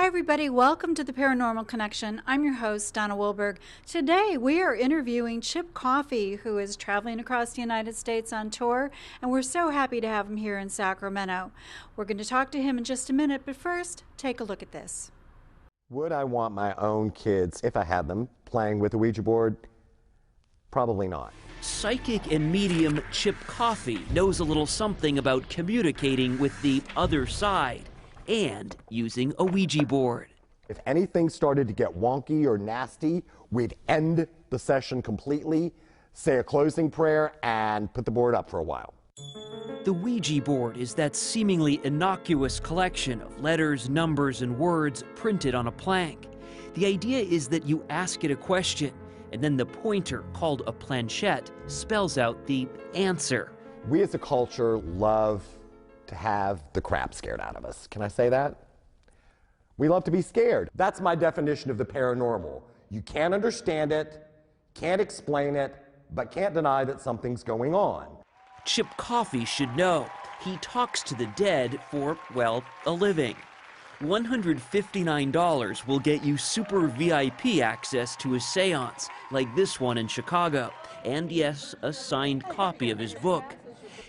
everybody, welcome to the Paranormal Connection. I'm your host, Danna Wilberg. Today we are interviewing Chip Coffey, who is traveling across the United States on tour, and we're so happy to have him here in Sacramento. We're going to talk to him in just a minute, but first, take a look at this. Would I want my own kids, if I had them, playing with a Ouija board? Probably not. Psychic and medium Chip Coffey knows a little something about communicating with the other side and using a Ouija board. If anything started to get wonky or nasty, we'd end the session completely, say a closing prayer, and put the board up for a while. The Ouija board is that seemingly innocuous collection of letters, numbers, and words printed on a plank. The idea is that you ask it a question, and then the pointer, called a planchette, spells out the answer. We as a culture love to have the crap scared out of us. Can I say that? We love to be scared. That's my definition of the paranormal. You can't understand it, can't explain it, but can't deny that something's going on. Chip Coffey should know. He talks to the dead for, well, a living. $159 will get you super VIP access to his seance, like this one in Chicago, and yes, a signed copy of his book.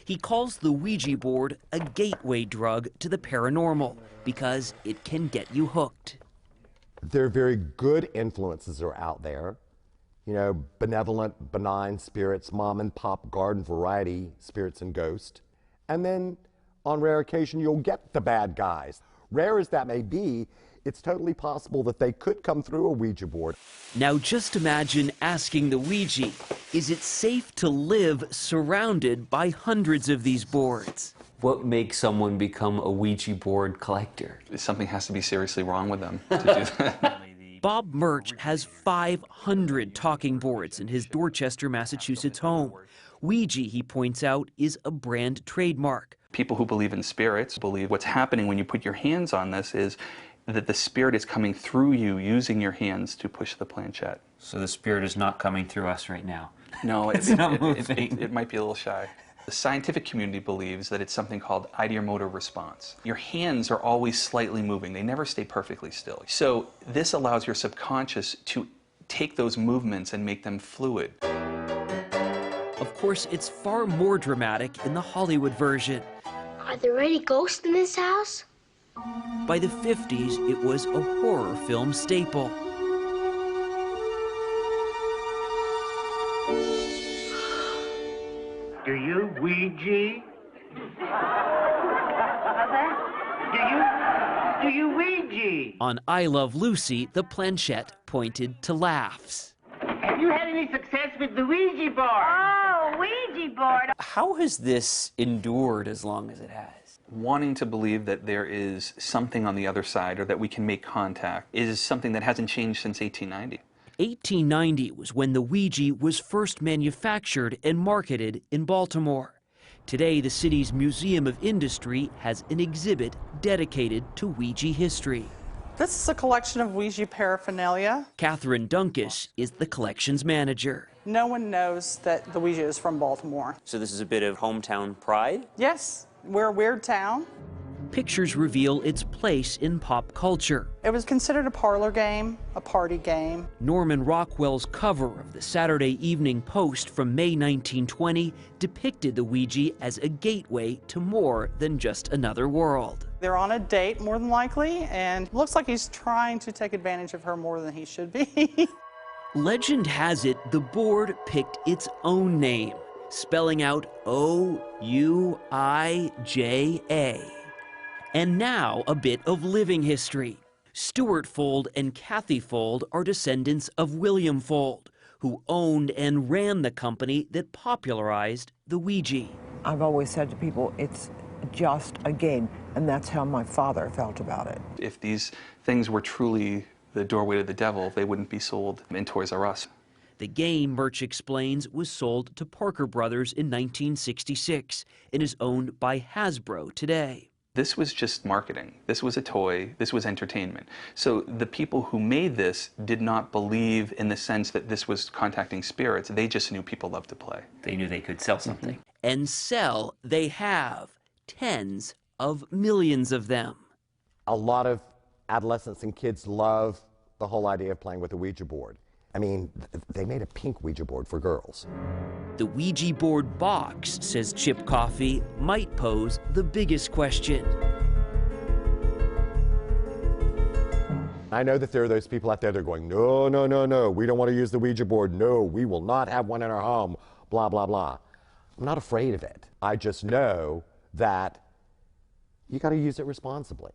He calls the Ouija board a gateway drug to the paranormal because it can get you hooked. There are very good influences are out there. You know, benevolent, benign spirits, mom and pop garden variety spirits and ghosts. And then on rare occasion, you'll get the bad guys. Rare as that may be, it's totally possible that they could come through a Ouija board. Now just imagine asking the Ouija, is it safe to live surrounded by hundreds of these boards? What makes someone become a Ouija board collector? Something has to be seriously wrong with them to do that. Bob Murch has 500 talking boards in his Dorchester, Massachusetts home. Ouija, he points out, is a brand trademark. People who believe in spirits believe what's happening when you put your hands on this is that the spirit is coming through you using your hands to push the planchette. So the spirit is not coming through us right now. No, It's not moving. It might be a little shy. The scientific community believes that it's something called ideomotor response. Your hands are always slightly moving. They never stay perfectly still. So this allows your subconscious to take those movements and make them fluid. Of course, it's far more dramatic in the Hollywood version. Are there any ghosts in this house? By the 50s, it was a horror film staple. Do you Ouija? What's that? Do you Ouija? On I Love Lucy, the planchette pointed to laughs. Have you had any success with the Ouija board? Oh, Ouija board. How has this endured as long as it has? Wanting to believe that there is something on the other side or that we can make contact is something that hasn't changed since 1890. 1890 was when the Ouija was first manufactured and marketed in Baltimore. Today, the city's Museum of Industry has an exhibit dedicated to Ouija history. This is a collection of Ouija paraphernalia. Catherine Dunkus is the collection's manager. No one knows that the Ouija is from Baltimore. So this is a bit of hometown pride? Yes, we're a weird town. Pictures reveal its place in pop culture. It was considered a parlor game, a party game. Norman Rockwell's cover of the Saturday Evening Post from May 1920 depicted the Ouija as a gateway to more than just another world. They're on a date, more than likely, and looks like he's trying to take advantage of her more than he should be. Legend has it the board picked its own name, spelling out O-U-I-J-A. And now a bit of living history. Stuart Fold and Kathy Fold are descendants of William Fold, who owned and ran the company that popularized the Ouija. I've always said to people, it's just a game, and that's how my father felt about it. If these things were truly the doorway to the devil, they wouldn't be sold in Toys R Us. The game, Murch explains, was sold to Parker Brothers in 1966 and is owned by Hasbro today. This was just marketing. This was a toy. This was entertainment. So the people who made this did not believe in the sense that this was contacting spirits. They just knew people loved to play. They knew they could sell something. And sell they have. Tens of millions of them. A lot of adolescents and kids love the whole idea of playing with a Ouija board. I mean, they made a pink Ouija board for girls. The Ouija board box, says Chip Coffey, might pose the biggest question. I know that there are those people out there that are going, no, no, no, no, we don't want to use the Ouija board. No, we will not have one in our home, blah, blah, blah. I'm not afraid of it. I just know that you got to use it responsibly.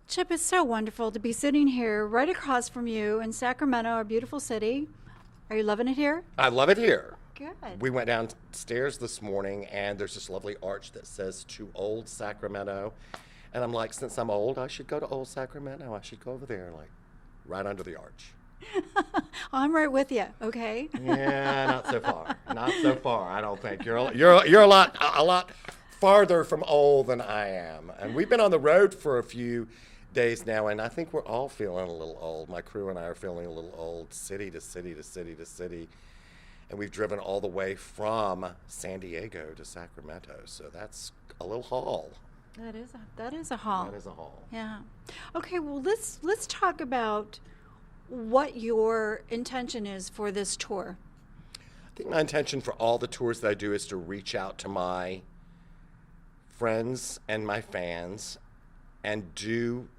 Chip, it's so wonderful to be sitting here right across from you in Sacramento, our beautiful city. Are you loving it here? I love it here. Good. We went downstairs this morning, and there's this lovely arch that says to Old Sacramento. And I'm like, since I'm old, I should go to Old Sacramento. I should go over there, like, right under the arch. I'm right with you, okay? Yeah, not so far. Not so far, I don't think. You're a lot farther from old than I am. And we've been on the road for a few days now, and I think we're all feeling a little old. My crew and I are feeling a little old, city to city to city to city. And we've driven all the way from San Diego to Sacramento, so that's a little haul. That is a haul. That is a haul. Yeah. Okay, well, let's talk about what your intention is for this tour. I think my intention for all the tours that I do is to reach out to my friends and my fans and do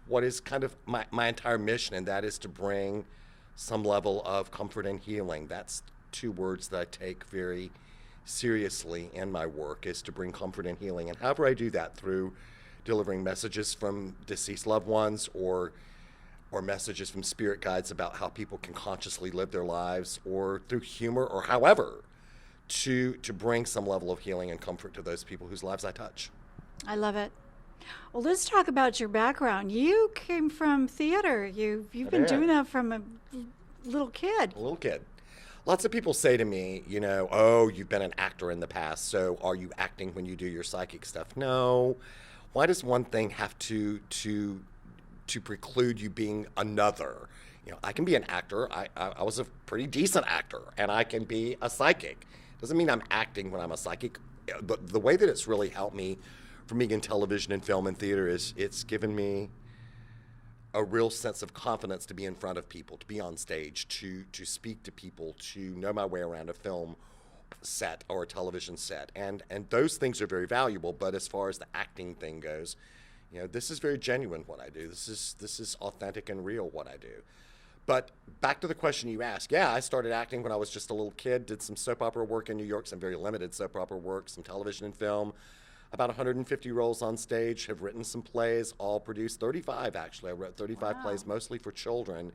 what is kind of my entire mission, and that is to bring some level of comfort and healing. That's two words that I take very seriously in my work, is to bring comfort and healing. And however I do that, through delivering messages from deceased loved ones or messages from spirit guides about how people can consciously live their lives, or through humor, or however, to bring some level of healing and comfort to those people whose lives I touch. I love it. Well, let's talk about your background. You came from theater. You've been doing that from a little kid. A little kid. Lots of people say to me, you know, oh, you've been an actor in the past, so are you acting when you do your psychic stuff? No. Why does one thing have to preclude you being another? You know, I can be an actor. I was a pretty decent actor, and I can be a psychic. Doesn't mean I'm acting when I'm a psychic. The way that it's really helped me for being in television and film and theater is it's given me a real sense of confidence to be in front of people, to be on stage, to speak to people, to know my way around a film set or a television set. And those things are very valuable, but as far as the acting thing goes, you know, this is very genuine what I do. This is authentic and real what I do. But back to the question you asked, yeah, I started acting when I was just a little kid, did some soap opera work in New York, some very limited soap opera work, some television and film, about 150 roles on stage, have written some plays, all produced, 35 actually. I wrote 35 plays, mostly for children,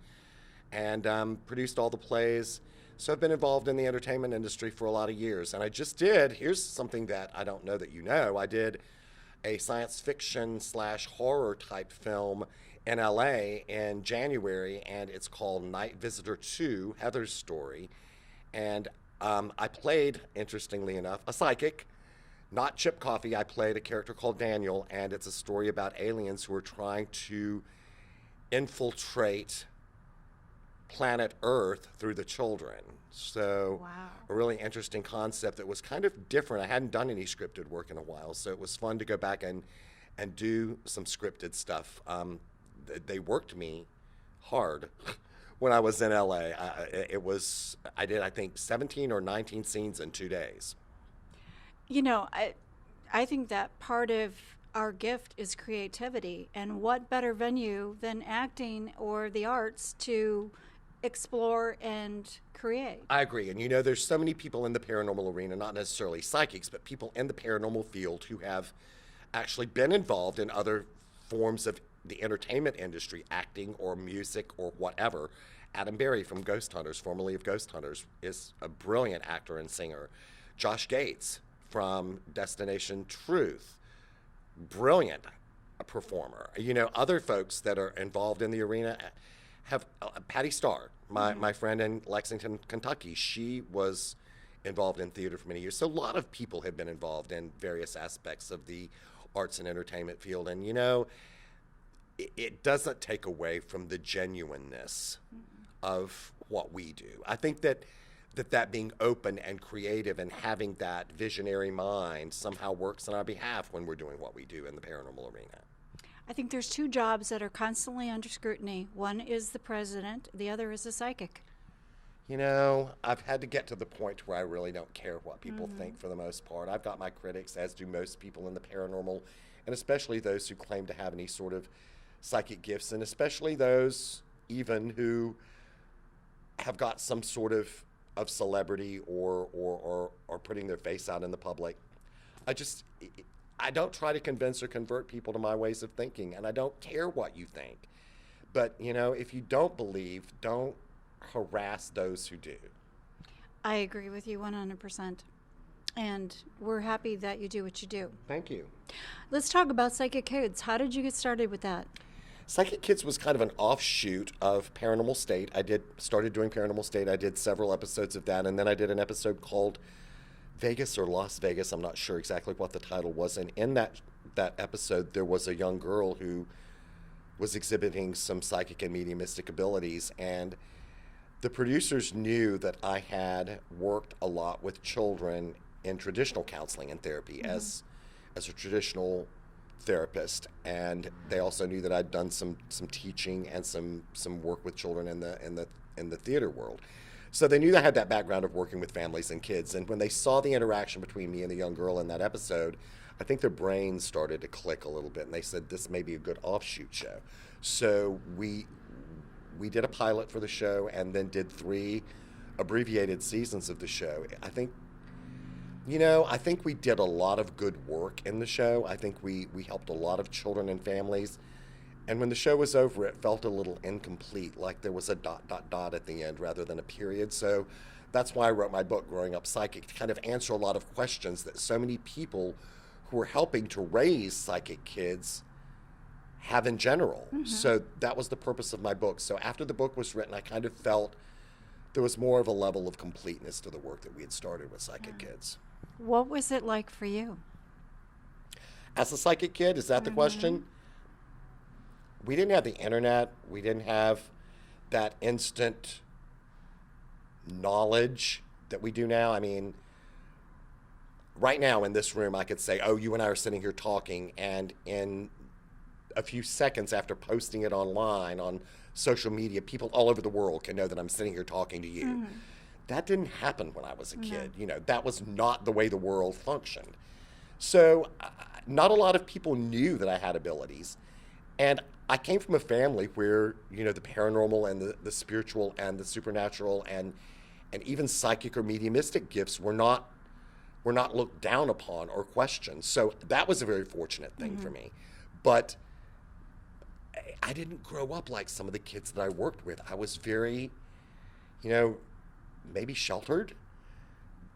and produced all the plays. So I've been involved in the entertainment industry for a lot of years. And I just did, here's something that I don't know that you know, I did a science fiction / horror type film in LA in January, and it's called Night Visitor 2, Heather's Story. And I played, interestingly enough, a psychic. Not Chip Coffey. I played a character called Daniel, and it's a story about aliens who are trying to infiltrate planet Earth through the children. So a really interesting concept that was kind of different. I hadn't done any scripted work in a while, so it was fun to go back and do some scripted stuff. They worked me hard when I was in LA. I did, I think, 17 or 19 scenes in 2 days. You know, I think that part of our gift is creativity, and what better venue than acting or the arts to explore and create. I agree. And you know, there's so many people in the paranormal arena, not necessarily psychics, but people in the paranormal field who have actually been involved in other forms of the entertainment industry, acting or music or whatever. Adam Berry from Ghost Hunters, formerly of Ghost Hunters, is a brilliant actor and singer. Josh Gates from Destination Truth, brilliant performer. You know, other folks that are involved in the arena have Patty Starr, my friend in Lexington, Kentucky. She was involved in theater for many years. So a lot of people have been involved in various aspects of the arts and entertainment field. And, you know, it doesn't take away from the genuineness of what we do. I think that being open and creative and having that visionary mind somehow works on our behalf when we're doing what we do in the paranormal arena. I think there's two jobs that are constantly under scrutiny. One is the president, the other is a psychic. You know, I've had to get to the point where I really don't care what people think for the most part. I've got my critics, as do most people in the paranormal, and especially those who claim to have any sort of psychic gifts, and especially those even who have got some sort of celebrity or putting their face out in the public. I don't try to convince or convert people to my ways of thinking, and I don't care what you think. But, you know, if you don't believe, don't harass those who do. I agree with you 100%. And we're happy that you do what you do. Thank you. Let's talk about Psychic Kids. How did you get started with that? Psychic Kids was kind of an offshoot of Paranormal State. I started doing Paranormal State. I did several episodes of that, and then I did an episode called Vegas or Las Vegas. I'm not sure exactly what the title was. And in that episode, there was a young girl who was exhibiting some psychic and mediumistic abilities, and the producers knew that I had worked a lot with children in traditional counseling and therapy as a traditional therapist, and they also knew that I'd done some teaching and some work with children in the theater world. So they knew I had that background of working with families and kids, and when they saw the interaction between me and the young girl in that episode, I think their brains started to click a little bit, and they said this may be a good offshoot show. So we did a pilot for the show and then did 3 abbreviated seasons of the show. I think we did a lot of good work in the show. I think we helped a lot of children and families. And when the show was over, it felt a little incomplete, like there was a ... at the end rather than a period. So that's why I wrote my book, Growing Up Psychic, to kind of answer a lot of questions that so many people who are helping to raise psychic kids have in general. So that was the purpose of my book. So after the book was written, I kind of felt there was more of a level of completeness to the work that we had started with Psychic Kids. What was it like for you? As a psychic kid, is that the question? We didn't have the internet. We didn't have that instant knowledge that we do now. I mean, right now in this room, I could say, oh, you and I are sitting here talking, and in a few seconds after posting it online on social media, people all over the world can know that I'm sitting here talking to you. That didn't happen when I was a kid. You know, that was not the way the world functioned. So not a lot of people knew that I had abilities. And I came from a family where, you know, the paranormal and the spiritual and the supernatural and even psychic or mediumistic gifts were not looked down upon or questioned. So that was a very fortunate thing for me. But I didn't grow up like some of the kids that I worked with. I was very, you know, maybe sheltered.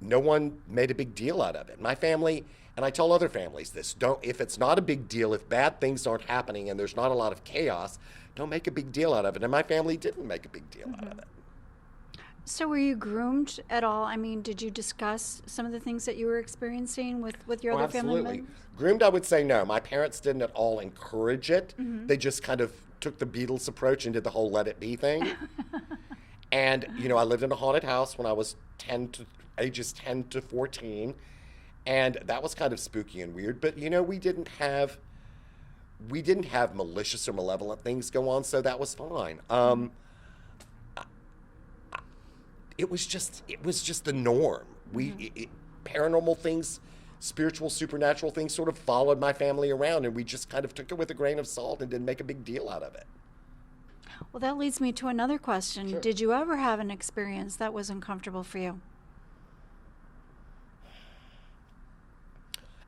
No one made a big deal out of it. My family, and I tell other families this, if it's not a big deal, if bad things aren't happening and there's not a lot of chaos, don't make a big deal out of it. And my family didn't make a big deal out of it. So were you groomed at all? I mean, did you discuss some of the things that you were experiencing with your other family members? Groomed, I would say no. My parents didn't at all encourage it. They just kind of took the Beatles approach and did the whole let it be thing. And, you know, I lived in a haunted house when I was ages 10 to 14. And that was kind of spooky and weird. But, you know, we didn't have malicious or malevolent things go on, so that was fine. It was just the norm. Paranormal things, spiritual, supernatural things sort of followed my family around, and we just kind of took it with a grain of salt and didn't make a big deal out of it. Well, that leads me to another question. Sure. Did you ever have an experience that was uncomfortable for you?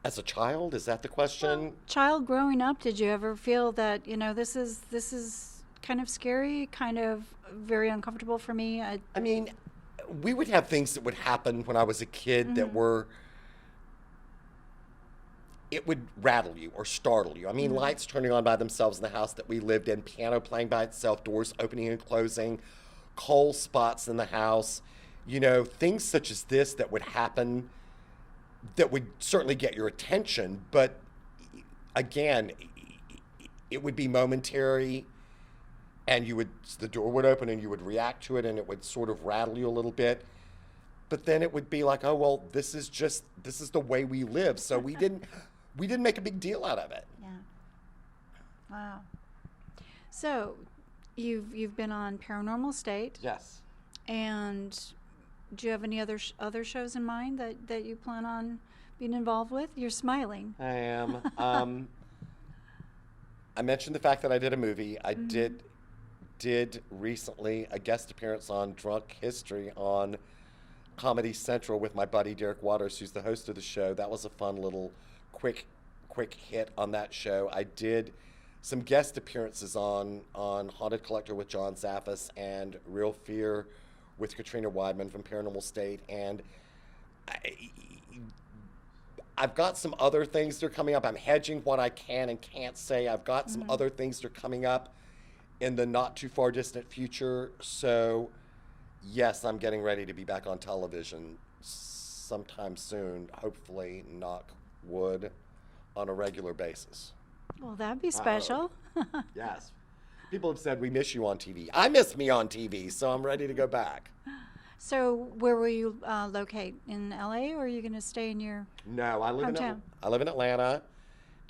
As a child, is that the question? Well, child growing up, did you ever feel that, you know, this is kind of scary, kind of very uncomfortable for me? I mean, we would have things that would happen when I was a kid that were, it would rattle you or startle you. I mean, lights turning on by themselves in the house that we lived in, piano playing by itself, doors opening and closing, cold spots in the house, you know, things such as this that would happen that would certainly get your attention. But again, it would be momentary, and the door would open and you would react to it, and it would sort of rattle you a little bit. But then it would be like, oh, well, this is the way we live. So we didn't make a big deal out of it. Yeah. Wow. So, you've been on Paranormal State. Yes. And do you have any other shows in mind that you plan on being involved with? You're smiling. I am. I mentioned the fact that I did a movie. I did recently a guest appearance on Drunk History on Comedy Central with my buddy Derek Waters, who's the host of the show. That was a fun little quick hit on that show. I did some guest appearances on Haunted Collector with John Zaffis and Real Fear with Katrina Weidman from Paranormal State. And I've got some other things that are coming up. I'm hedging what I can and can't say. I've got some other things that are coming up in the not too far distant future. So yes, I'm getting ready to be back on television sometime soon, hopefully, knock wood, on a regular basis. Well, that'd be special. Yes. People have said, we miss you on TV. I miss me on TV, so I'm ready to go back. So where will you locate? In LA, or are you going to stay in your No, I live hometown? I live in Atlanta,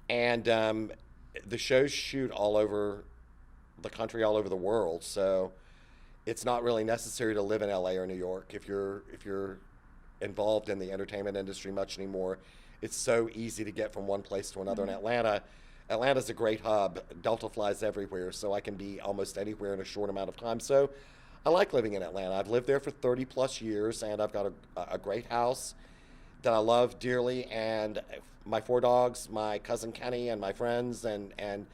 and the shows shoot all over the country, all over the world, so it's not really necessary to live in LA or New York if you're involved in the entertainment industry much anymore. It's so easy to get from one place to another in Atlanta. Atlanta's a great hub. Delta flies everywhere, so I can be almost anywhere in a short amount of time. So I like living in Atlanta. I've lived there for 30 plus years, and I've got a great house that I love dearly, and my 4 dogs, my cousin Kenny, and my friends and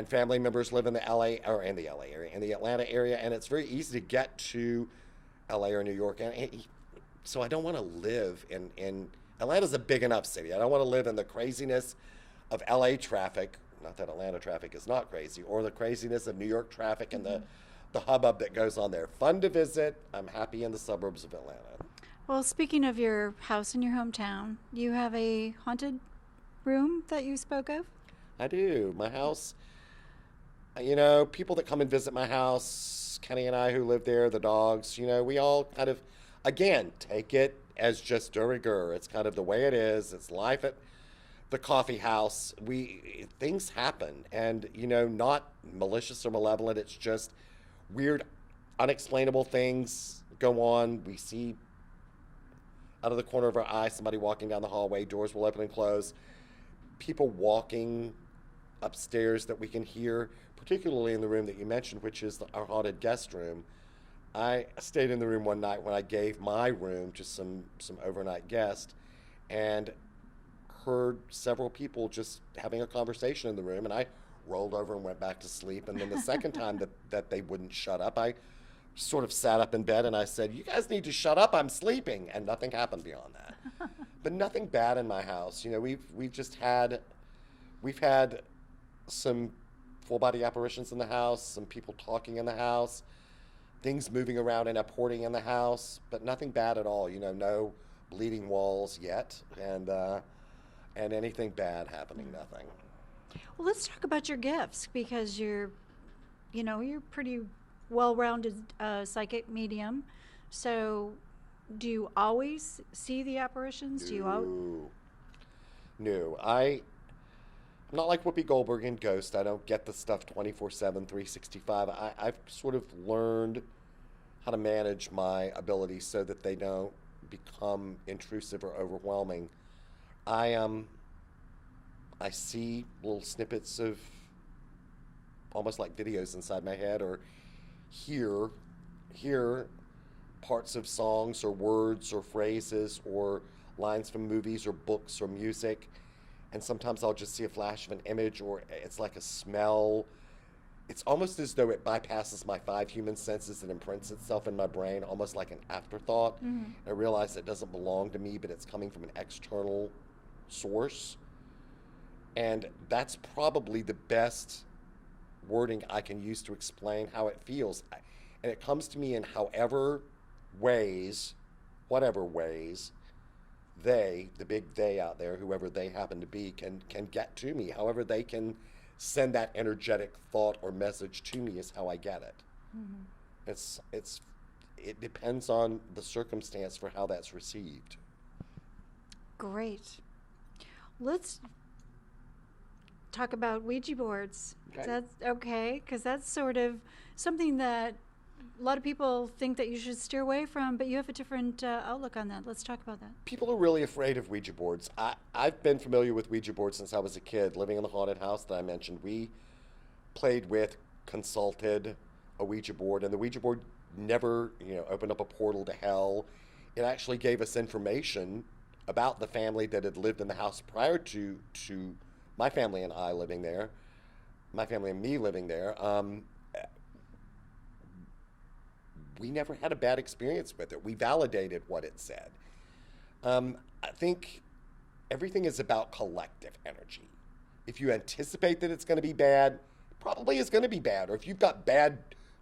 family members live in the Atlanta area, and it's very easy to get to LA or New York. And so I don't want to live in Atlanta's a big enough city. I don't want to live in the craziness of LA traffic, not that Atlanta traffic is not crazy, or the craziness of New York traffic and the hubbub that goes on there. Fun to visit. I'm happy in the suburbs of Atlanta. Well, speaking of your house in your hometown, you have a haunted room that you spoke of? I do. My house, you know, people that come and visit my house, Kenny and I who live there, the dogs, you know, we all kind of, again, take it as just de rigueur. It's kind of the way it is. It's life at the coffee house. Things happen, and, you know, not malicious or malevolent. It's just weird, unexplainable things go on. We see out of the corner of our eye somebody walking down the hallway. Doors will open and close. People walking upstairs that we can hear, particularly in the room that you mentioned, which is our haunted guest room. I stayed in the room one night when I gave my room to some overnight guests, and heard several people just having a conversation in the room, and I rolled over and went back to sleep. And then the second time that they wouldn't shut up, I sort of sat up in bed and I said, "You guys need to shut up, I'm sleeping," and nothing happened beyond that. But nothing bad in my house. You know, we've had some full body apparitions in the house, some people talking in the house, things moving around and upporting in the house, but nothing bad at all. You know, no bleeding walls yet, and anything bad happening, nothing. Well, let's talk about your gifts, because you're pretty well-rounded psychic medium. So do you always see the apparitions? No, I'm not like Whoopi Goldberg in Ghost. I don't get the stuff 24/7, 365. I've sort of learned how to manage my abilities so that they don't become intrusive or overwhelming. I see little snippets of almost like videos inside my head, or hear parts of songs or words or phrases or lines from movies or books or music, and sometimes I'll just see a flash of an image, or it's like a smell. It's almost as though it bypasses my 5 human senses and imprints itself in my brain, almost like an afterthought. I realize it doesn't belong to me, but it's coming from an external source. And that's probably the best wording I can use to explain how it feels. And it comes to me in whatever ways, they, the big they out there, whoever they happen to be, can get to me. However they can send that energetic thought or message to me is how I get it. It depends on the circumstance for how that's received. Great. Let's talk about Ouija boards. Okay. That's okay, because that's sort of something that a lot of people think that you should steer away from, but you have a different outlook on that. Let's talk about that. People are really afraid of Ouija boards. I've been familiar with Ouija boards since I was a kid. Living in the haunted house that I mentioned, we played with, consulted a Ouija board, and the Ouija board never, opened up a portal to hell. It actually gave us information about the family that had lived in the house prior to my family and I living there, my family and me living there. We never had a bad experience with it. We validated what it said. I think everything is about collective energy. If you anticipate that it's going to be bad, it probably is going to be bad. Or if you've got bad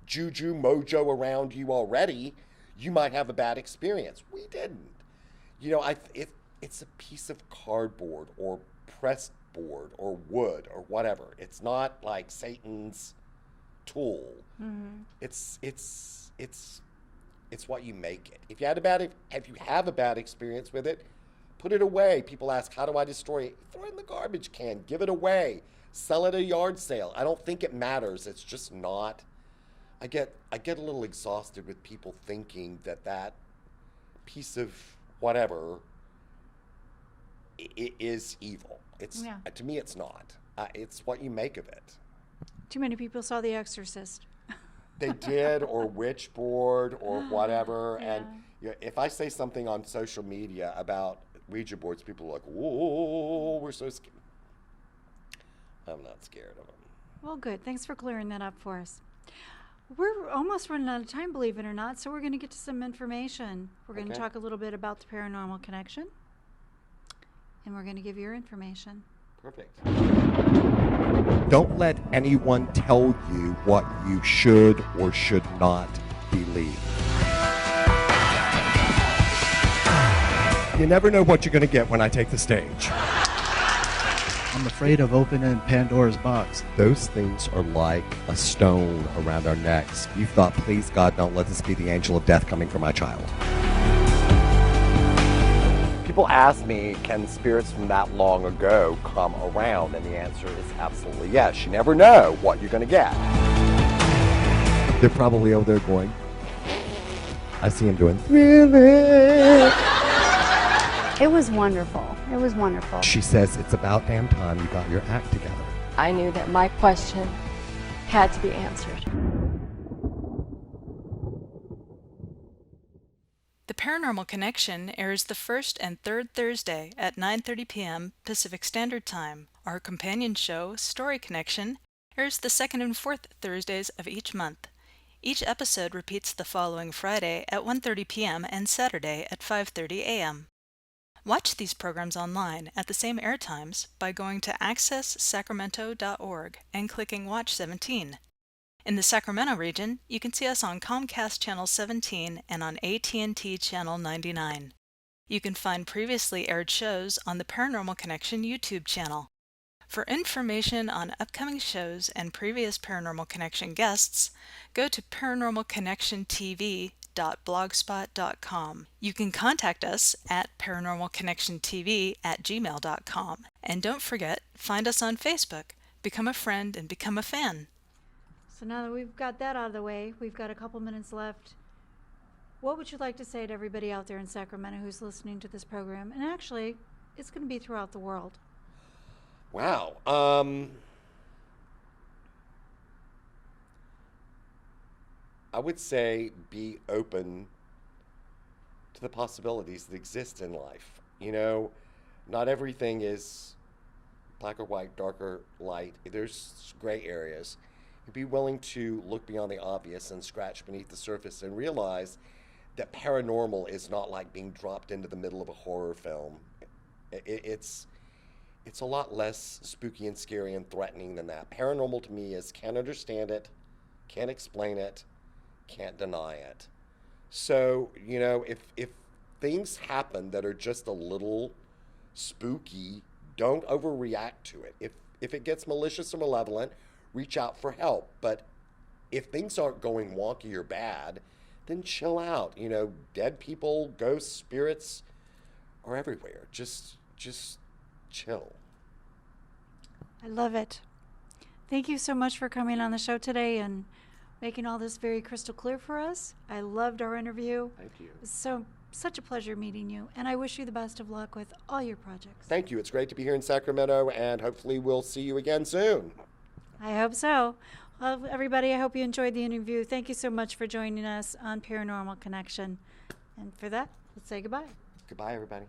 juju mojo around you already, you might have a bad experience. We didn't. It's a piece of cardboard or pressed board or wood or whatever. It's not like Satan's tool. Mm-hmm. It's what you make it. If you have a bad experience with it, put it away. People ask, how do I destroy it? Throw it in the garbage can. Give it away. Sell it at a yard sale. I don't think it matters. It's just not. I get a little exhausted with people thinking that piece of whatever is evil. To me, it's not. It's what you make of it. Too many people saw The Exorcist. They did, or witch board, or whatever. Yeah. And if I say something on social media about Ouija boards, people are like, "Whoa, we're so scared." I'm not scared of them. Well, good. Thanks for clearing that up for us. We're almost running out of time, believe it or not, so we're going to get to some information. We're going to talk a little bit about the Paranormal Connection, and we're going to give your information. Perfect. Don't let anyone tell you what you should or should not believe. You never know what you're going to get when I take the stage. I'm afraid of opening Pandora's box. Those things are like a stone around our necks. You thought, please God, don't let this be the angel of death coming for my child. People ask me, can spirits from that long ago come around? And the answer is absolutely yes. You never know what you're going to get. They're probably over there going, I see them doing, really? It was wonderful. It was wonderful. She says, it's about damn time you got your act together. I knew that my question had to be answered. The Paranormal Connection airs the first and third Thursday at 9:30 p.m. Pacific Standard Time. Our companion show, Story Connection, airs the second and fourth Thursdays of each month. Each episode repeats the following Friday at 1:30 p.m. and Saturday at 5:30 a.m. Watch these programs online at the same air times by going to accesssacramento.org and clicking Watch 17. In the Sacramento region, you can see us on Comcast Channel 17 and on AT&T Channel 99. You can find previously aired shows on the Paranormal Connection YouTube channel. For information on upcoming shows and previous Paranormal Connection guests, go to paranormalconnectiontv.blogspot.com. You can contact us at paranormalconnectiontv@gmail.com. And don't forget, find us on Facebook, become a friend, and become a fan. So now that we've got that out of the way, we've got a couple minutes left. What would you like to say to everybody out there in Sacramento who's listening to this program? And actually, it's going to be throughout the world. Wow. I would say be open to the possibilities that exist in life. Not everything is black or white, dark or light. There's gray areas. Be willing to look beyond the obvious and scratch beneath the surface and realize that paranormal is not like being dropped into the middle of a horror film. It's a lot less spooky and scary and threatening than that. Paranormal to me is can't understand it, can't explain it, can't deny it. So, if things happen that are just a little spooky, don't overreact to it. If it gets malicious or malevolent, reach out for help. But if things aren't going wonky or bad, then chill out. Dead people, ghosts, spirits are everywhere. Just chill. I love it. Thank you so much for coming on the show today and making all this very crystal clear for us. I loved our interview. Thank you. It was such a pleasure meeting you, and I wish you the best of luck with all your projects. Thank you. It's great to be here in Sacramento, and hopefully we'll see you again soon. I hope so. Well, everybody, I hope you enjoyed the interview. Thank you so much for joining us on Paranormal Connection. And for that, let's say goodbye. Goodbye, everybody.